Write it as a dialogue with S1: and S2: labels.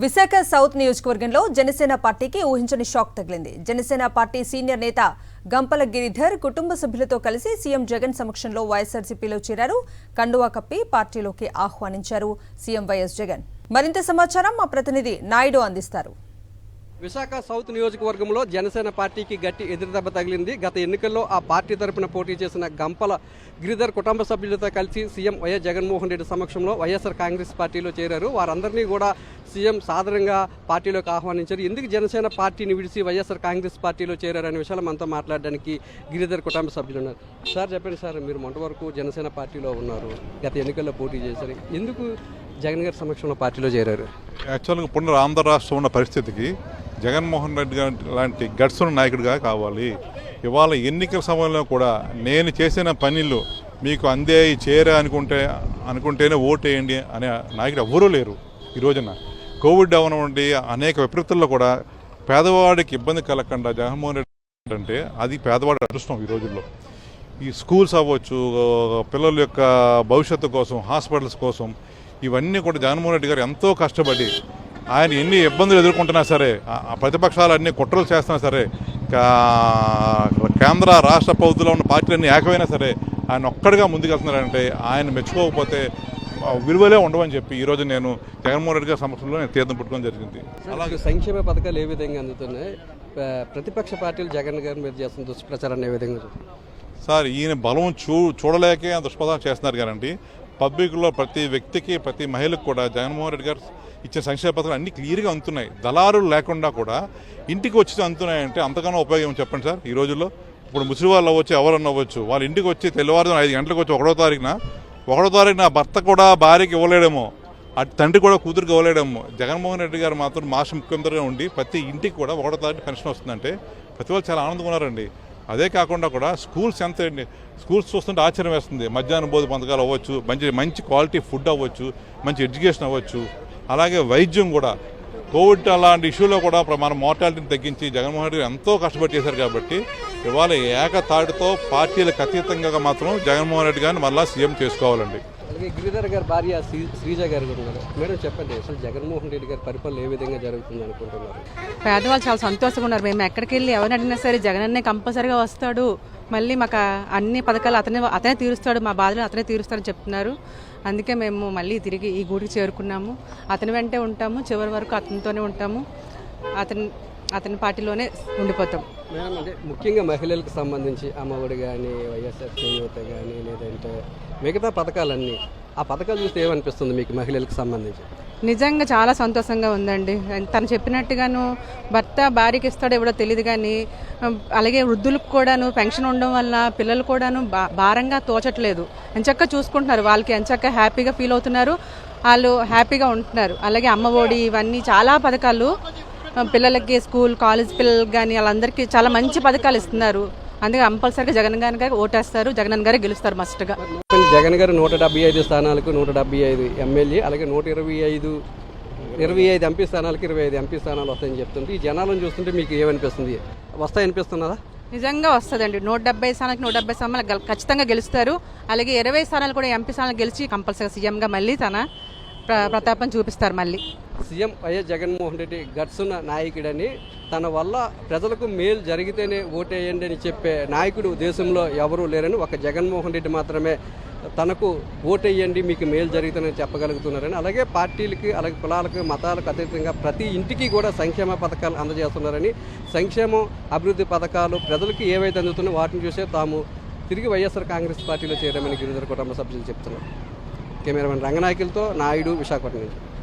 S1: Visakha south నియోజకవర్గంలో జనసేన పార్టీకి ఊహించని షాక్ తగిలింది. జనసేన పార్టీ సీనియర్ నేత గంపల గిరిధర్ కుటుంబ సభ్యులతో కలిసి సీఎం జగన్ సమక్షంలో వైఎస్ఆర్సీపీలో చేరారు. కండువా కప్పి పార్టీలోకి ఆహ్వానించారు సీఎం వైఎస్ జగన్. మరింత సమాచారం మా ప్రతినిధి నాయుడు అందిస్తారు.
S2: విశాఖ సౌత్ నియోజకవర్గంలో జనసేన పార్టీకి గట్టి ఎదురుదెబ్బ తగిలింది. గత ఎన్నికల్లో ఆ పార్టీ తరపున పోటీ చేసిన గంపల గిరిధర్ కుటుంబ సభ్యులతో కలిసి సీఎం వైఎస్ జగన్మోహన్ రెడ్డి సమక్షంలో వైఎస్ఆర్ కాంగ్రెస్ పార్టీలో చేరారు. వారందరినీ కూడా సీఎం సాధారణంగా పార్టీలోకి ఆహ్వానించారు. ఎందుకు జనసేన పార్టీని విడిచి వైఎస్ఆర్ కాంగ్రెస్ పార్టీలో చేరారు అనే విషయాలు మనతో మాట్లాడడానికి గిరిధర్ కుటుంబ సభ్యులు ఉన్నారు. సార్ చెప్పండి సార్, మీరు మొన్నటి వరకు జనసేన పార్టీలో ఉన్నారు, గత ఎన్నికల్లో పోటీ చేశారు, ఎందుకు జగన్ గారి సమక్షంలో పార్టీలో చేరారు?
S3: యాక్చువల్గా పునర్ ఆంధ్ర రాష్ట్రం ఉన్న పరిస్థితికి జగన్మోహన్ రెడ్డి గారి లాంటి గట్స్ ఉన్న నాయకుడిగా కావాలి. ఇవాళ ఎన్నికల సమయంలో కూడా నేను చేసిన పనులు మీకు అందే చేరా అనుకుంటేనే ఓటేయండి అనే నాయకుడు ఎవ్వరూ లేరు. ఈ రోజున కోవిడ్ అవనండి అనేక విపరీతుల్లో కూడా పేదవాడికి ఇబ్బంది కలగకుండా జగన్మోహన్ రెడ్డి అంటే అది పేదవాడి అదృష్టం. ఈ రోజుల్లో ఈ స్కూల్స్ అవ్వచ్చు, పిల్లల యొక్క భవిష్యత్తు కోసం, హాస్పిటల్స్ కోసం, ఇవన్నీ కూడా జగన్మోహన్ రెడ్డి గారు ఎంతో కష్టపడి ఆయన ఎన్ని ఇబ్బందులు ఎదుర్కొంటున్నా సరే, ప్రతిపక్షాలు అన్ని కుట్రలు చేస్తున్నా సరే, కేంద్ర రాష్ట్ర ప్రభుత్వంలో ఉన్న పార్టీలన్నీ ఏకమైనా సరే ఆయన ఒక్కడిగా ముందుకెళ్తున్నారంటే ఆయన మెచ్చుకోకపోతే విలువలే ఉండవని చెప్పి ఈరోజు నేను జగన్మోహన్ రెడ్డి గారి సమక్షంలో నేను తీర్థం పుట్టుకోవడం జరిగింది.
S2: అలాగే సంక్షేమ పథకాలు ఏ విధంగా అందుతున్నాయి? ప్రతిపక్ష పార్టీలు జగన్ గారి మీద చేస్తున్న దుష్ప్రచారాన్ని ఏ విధంగా?
S3: సార్, ఈయన బలం చూడలేకే దుష్ప్రచారం చేస్తున్నారు కదండి. పబ్లిక్లో ప్రతి వ్యక్తికి, ప్రతి మహిళకు కూడా జగన్మోహన్ రెడ్డి గారు ఇచ్చిన సంక్షేమ పథకాలు అన్నీ క్లియర్గా అందుతున్నాయి. దళారులు లేకుండా కూడా ఇంటికి వచ్చి అందుతున్నాయంటే అంతకన్నా ఉపయోగం చెప్పండి సార్. ఈ రోజుల్లో ఇప్పుడు ముసలి వాళ్ళు అవ్వచ్చు, ఎవరన్నా అవ్వచ్చు, వాళ్ళ ఇంటికి వచ్చి తెల్లవారుజామున 5 గంటలకు వచ్చి 1వ తారీఖున భర్త కూడా భార్యకి ఇవ్వలేడేమో, అటు తండ్రి కూడా కూతురికి ఇవ్వలేడేమో. జగన్మోహన్ రెడ్డి గారు మాత్రం రాష్ట్ర ముఖ్యమంత్రిగా ఉండి ప్రతి ఇంటికి కూడా 1వ తారీఖు పెన్షన్ వస్తుందంటే ప్రతి వాళ్ళు చాలా ఆనందంగా ఉన్నారండి. అదే కాకుండా కూడా స్కూల్స్ ఎంత అండి, స్కూల్స్ చూస్తుంటే ఆశ్చర్యం వేస్తుంది. మధ్యాహ్నం భోజన పథకాలు అవ్వచ్చు, మంచి క్వాలిటీ ఫుడ్ అవ్వచ్చు, మంచి ఎడ్యుకేషన్ అవ్వచ్చు, అలాగే వైద్యం కూడా. కోవిడ్ అలాంటి ఇష్యూలో కూడా మన మోర్టాలిటీని తగ్గించి జగన్మోహన్ రెడ్డి ఎంతో కష్టపడి చేశారు. కాబట్టి ఇవాళ ఏకతాటితో పార్టీలకు అతీతంగా మాత్రం జగన్మోహన్ రెడ్డి గారిని మళ్ళీ సీఎం చేసుకోవాలండి.
S2: అలాగే గిరిధర్ గారి భార్య శ్రీజ గారు ఉన్నారు. మేడం చెప్పండి, అసలు జగన్మోహన్ రెడ్డి గారి పరిపాలన ఏ విధంగా జరుగుతుంది అనుకుంటున్నారు?
S4: పేదవాళ్ళు చాలా సంతోషంగా ఉన్నారు. మేము ఎక్కడికి వెళ్ళి ఎవరిని అడిగినా సరే జగన్ అన్నే కంపల్సరీగా వస్తాడు, మళ్ళీ మాకు అన్ని పథకాలు అతనే తీరుస్తాడు, మా బాధలు అతనే తీరుస్తాడని చెప్తున్నారు. అందుకే మేము మళ్ళీ తిరిగి ఈ గుడికి చేరుకున్నాము. అతని వెంటే ఉంటాము, చివరి వరకు అతనితోనే ఉంటాము, అతని పార్టీలోనే ఉండిపోతాం.
S2: అంటే ముఖ్యంగా మహిళలకు సంబంధించి అమ్మఒడి కానీ, వైఎస్ఆర్ చేయూత కానీ, లేదంటే మిగతా పథకాలన్నీ, ఆ పథకాలు చూస్తే ఏమనిపిస్తుంది మీకు మహిళలకు సంబంధించి?
S4: నిజంగా చాలా సంతోషంగా ఉందండి. తను చెప్పినట్టుగాను భర్త భార్యకి ఇస్తాడో ఎవడో తెలియదు కానీ, అలాగే వృద్ధులకు కూడాను పెన్షన్ ఉండడం వల్ల పిల్లలు కూడాను భారంగా తోచట్లేదు, ఎంచక్క చూసుకుంటున్నారు. వాళ్ళకి ఎంచక్క హ్యాపీగా ఫీల్ అవుతున్నారు, వాళ్ళు హ్యాపీగా ఉంటున్నారు. అలాగే అమ్మఒడి, ఇవన్నీ చాలా పథకాలు పిల్లలకి, స్కూల్ కాలేజ్ పిల్లలకి కానీ వాళ్ళందరికీ చాలా మంచి పథకాలు ఇస్తున్నారు. అందుకే కంపల్సరీగా జగన్ గారికి ఓటేస్తారు, జగన్ గారే గెలుస్తారు మస్ట్గా.
S2: జగన్ గారు 175 స్థానాలకు 175 ఎమ్మెల్యే, అలాగే 125 ఎంపీ స్థానాలకు 25 ఎంపీ స్థానాలు వస్తాయని చెప్తుంది. ఈ జనాలను చూస్తుంటే మీకు ఏమనిపిస్తుంది? వస్తాయనిపిస్తున్నదా?
S4: నిజంగా వస్తుందండి. 170 స్థానాలకు 170 స్థానాలు ఖచ్చితంగా గెలుస్తారు. అలాగే 20 స్థానాలు కూడా ఎంపీ స్థానాలు గెలిచి కంపల్సరీగా సీఎంగా మళ్ళీ తన ప్రతాపం చూపిస్తారు. మళ్ళీ
S2: సీఎం వైఎస్ జగన్మోహన్ రెడ్డి గట్సున్న నాయకుడని, తన వల్ల ప్రజలకు మేలు జరిగితేనే ఓటేయండి అని చెప్పే నాయకుడు దేశంలో ఎవరూ లేరని, ఒక జగన్మోహన్ రెడ్డి మాత్రమే తనకు ఓటేయండి మీకు మేలు జరుగుతుందని చెప్పగలుగుతున్నారని, అలాగే పార్టీలకి, అలాగే కులాలకు, మతాలకు అతీతంగా ప్రతి ఇంటికి కూడా సంక్షేమ పథకాలు అందజేస్తున్నారని, సంక్షేమం అభివృద్ధి పథకాలు ప్రజలకు ఏవైతే అందుతున్నాయో వాటిని చూసే తాము తిరిగి వైఎస్ఆర్ కాంగ్రెస్ పార్టీలో చేరామని గిరిధర్ కుటుంబ సభ్యులు చెప్తున్నారు. కెమెరామెన్ రంగనాయకులతో నాయుడు, విశాఖపట్నం నుంచి.